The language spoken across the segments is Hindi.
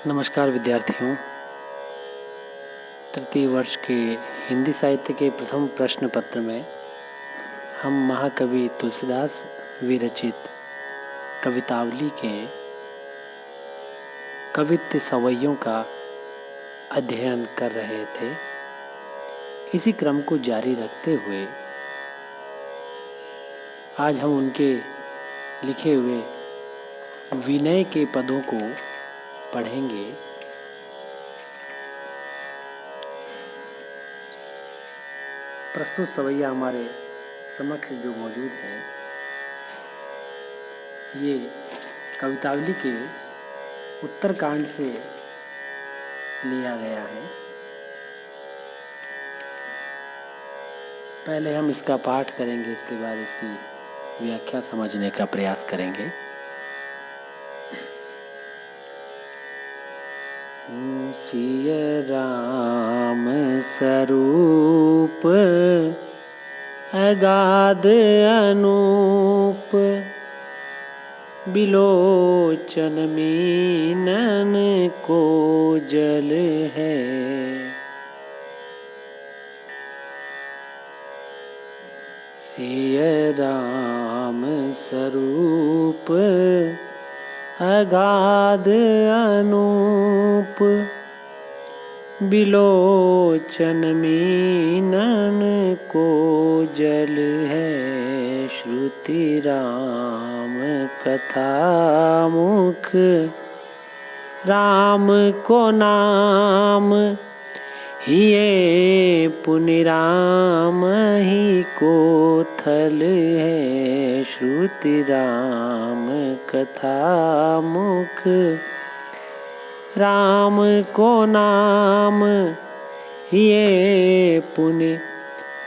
नमस्कार विद्यार्थियों। तृतीय वर्ष के हिंदी साहित्य के प्रथम प्रश्न पत्र में हम महाकवि तुलसीदास विरचित कवितावली के कवित्व सवैयों का अध्ययन कर रहे थे। इसी क्रम को जारी रखते हुए आज हम उनके लिखे हुए विनय के पदों को पढ़ेंगे। प्रस्तुत सवैया हमारे समक्ष जो मौजूद है, ये कवितावली के उत्तरकांड से लिया गया है। पहले हम इसका पाठ करेंगे, इसके बाद इसकी व्याख्या समझने का प्रयास करेंगे। सिय राम स्वरूप अगाध अनूप, बिलोचन मीनन को जल है। सिय राम स्वरूप अगाध अनूप, बिलोचन मीनन को जल है। श्रुति राम कथा मुख, राम को नाम हिये पुनि राम ही को थल है। श्रुति राम कथा मुख, राम को नाम हिये पुनि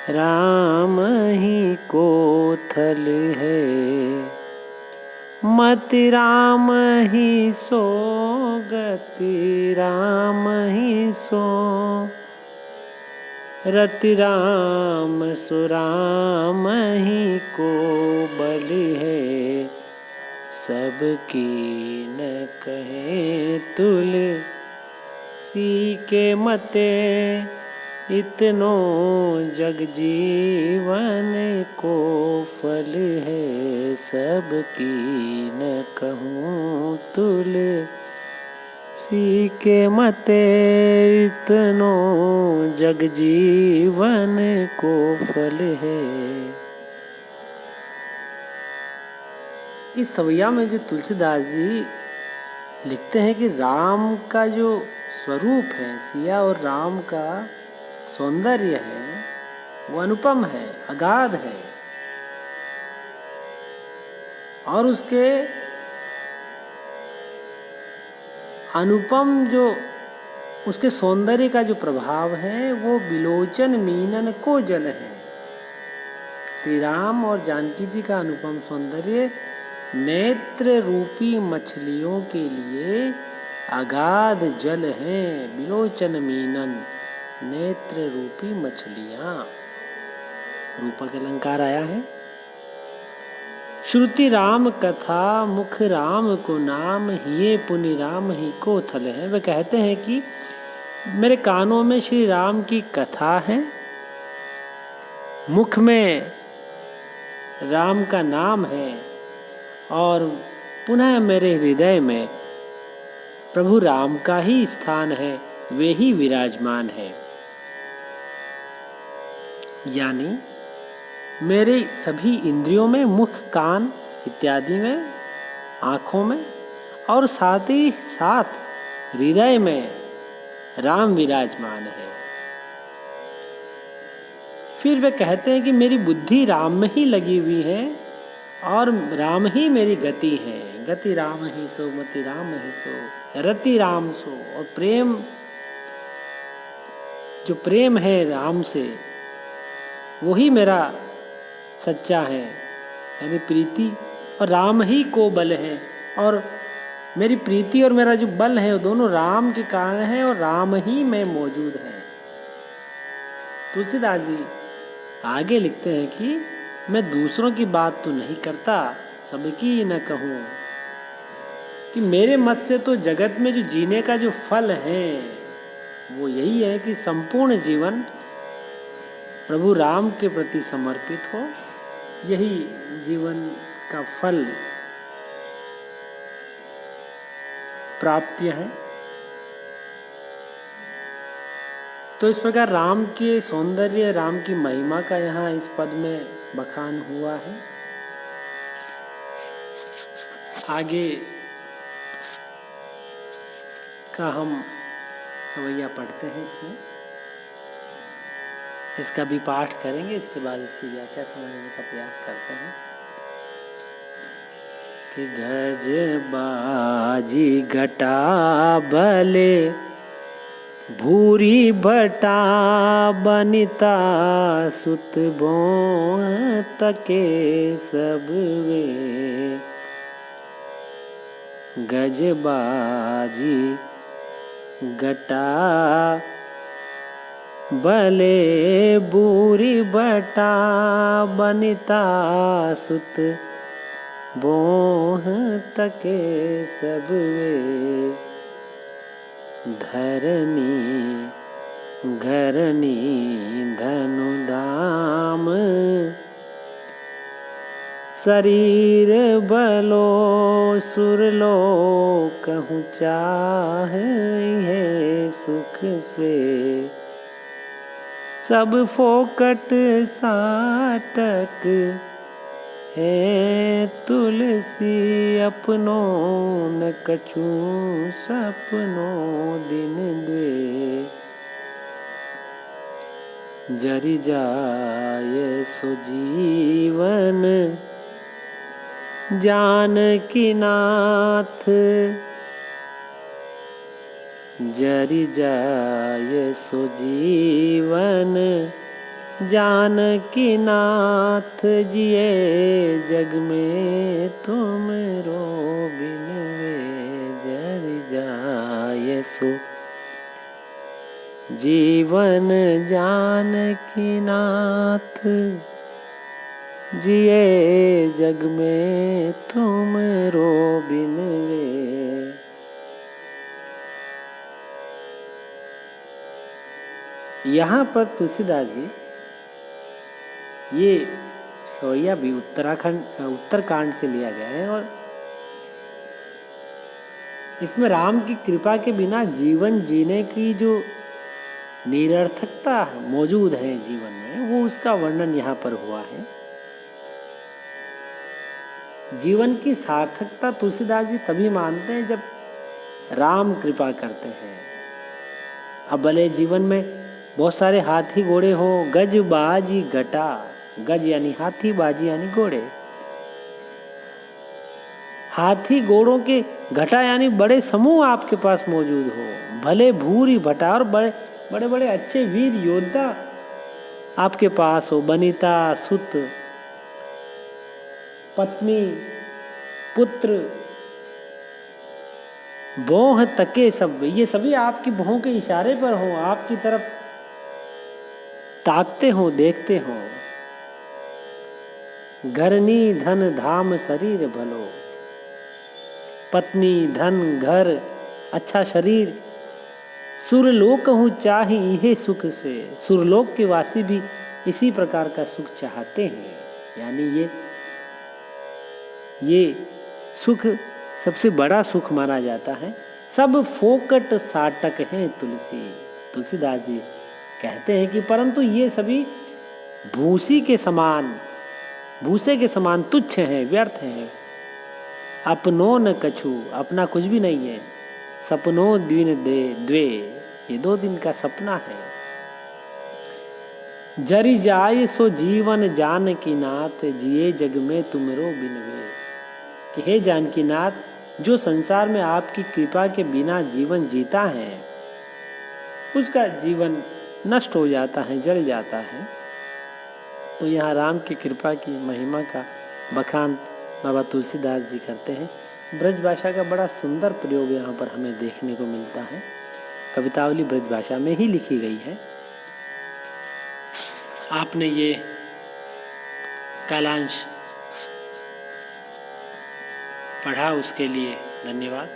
राम ही को थल है। मति राम ही सो, गति राम ही सो, रति राम सो राम ही को बल है। सबकी न कहे तुलसी के मते, इतनो जग जीवन को फल है। सबकी न कहूँ तुलसी के मते, इतनो जग जीवन को फल है। इस सवैया में जो तुलसीदास जी लिखते हैं कि राम का जो स्वरूप है, सिया और राम का सौंदर्य है, वो अनुपम है, अगाध है, और उसके अनुपम जो उसके सौंदर्य का जो प्रभाव है, वो बिलोचन मीनन को जल है। श्री राम और जानकी जी का अनुपम सौंदर्य नेत्र रूपी मछलियों के लिए अगाध जल है। बिलोचन मीनन, नेत्र रूपी मछलियां, रूपक अलंकार आया है। श्रुति राम कथा मुख, राम को नाम हिये पुनि राम ही को थल है। वे कहते हैं कि मेरे कानों में श्री राम की कथा है, मुख में राम का नाम है, और पुनः मेरे हृदय में प्रभु राम का ही स्थान है, वे ही विराजमान है। यानी मेरे सभी इंद्रियों में, मुख कान इत्यादि में, आँखों में, और साथ ही साथ हृदय में राम विराजमान है। फिर वे कहते हैं कि मेरी बुद्धि राम में ही लगी हुई है, और राम ही मेरी गति है। गति राम ही सो, मति राम ही सो, रति राम सो। और प्रेम, जो प्रेम है राम से, वही मेरा सच्चा है, यानी प्रीति, और राम ही को बल है। और मेरी प्रीति और मेरा जो बल है, वो दोनों राम के कारण है, और राम ही में मौजूद है। तुलसीदास जी आगे लिखते हैं कि मैं दूसरों की बात तो नहीं करता, सबकी न कहूँ, कि मेरे मत से तो जगत में जो जीने का जो फल है वो यही है कि संपूर्ण जीवन प्रभु राम के प्रति समर्पित हो। यही जीवन का फल प्राप्य है। तो इस प्रकार राम के सौंदर्य, राम की महिमा का यहाँ इस पद में बखान हुआ है। आगे का हम सवैया पढ़ते हैं, इसमें इसका भी पाठ करेंगे, इसके बाद इसकी व्याख्या समझने का प्रयास करते हैं। कि गज बाजी घटा भले भूरी भटा बनिता सुत बों तके सब वे। गज बाजी घटा भले भूरी भटा बनिता सुत बोह तके सब वे। धरनी घरनी धनु धाम शरीर बलो सुरलो कहूँ चाहे सुख से। सब फोकट साटक है तुलसी अपनो न कछु सपनो दिन द्वे। जरि जाय सो जीवन जानकी नाथ। जरि जाय सो जीवन जानकी नाथ। जिए जग में तुम रो बिन वे। जरि जाय सो जीवन जानकी नाथ। जिए जग में तुम रो बिन वे। यहाँ पर तुलसीदास जी ये सवैया भी उत्तरकांड से लिया गया है और इसमें राम की कृपा के बिना जीवन जीने की जो निरर्थकता मौजूद है जीवन में, वो उसका वर्णन यहाँ पर हुआ है। जीवन की सार्थकता तुलसीदास जी तभी मानते हैं जब राम कृपा करते हैं। अब भले जीवन में बहुत सारे हाथी घोड़े हो, गज बाजी घटा, गज यानी हाथी, बाजी यानी घोड़े। हाथी घोड़ों के घटा यानी बड़े समूह आपके पास मौजूद हो, भले भूरी भटा और बड़े बड़े अच्छे वीर योद्धा आपके पास हो, बनिता सुत पत्नी पुत्र भोह तके सब, ये सभी आपकी भोह के इशारे पर हो, आपकी तरफ ताकते हो, देखते हो। घरनी धन धाम शरीर भलो, पत्नी धन घर अच्छा शरीर। सुरलोक हूँ चाहे यह सुख से, सुरलोक के वासी भी इसी प्रकार का सुख चाहते हैं। यानी ये सुख सबसे बड़ा सुख माना जाता है। सब फोकट साटक हैं तुलसीदास जी कहते हैं कि परंतु ये सभी भूसे के समान तुच्छ हैं, व्यर्थ हैं। अपनो न कछु, अपना कुछ भी नहीं है। सपनो दिन द्वे, ये 2 दिन का सपना है। जरि जाय सो जीवन जानकी नाथ, जिए जग में तुमरो बिन वे। कि हे जानकी नाथ, जो संसार में आपकी कृपा के बिना जीवन जीता है उसका जीवन नष्ट हो जाता है, जल जाता है। तो यहाँ राम की कृपा की महिमा का बखान बाबा तुलसीदास जी करते हैं। ब्रज भाषा का बड़ा सुंदर प्रयोग यहाँ पर हमें देखने को मिलता है। कवितावली ब्रज भाषा में ही लिखी गई है। आपने ये कालांश पढ़ा, उसके लिए धन्यवाद।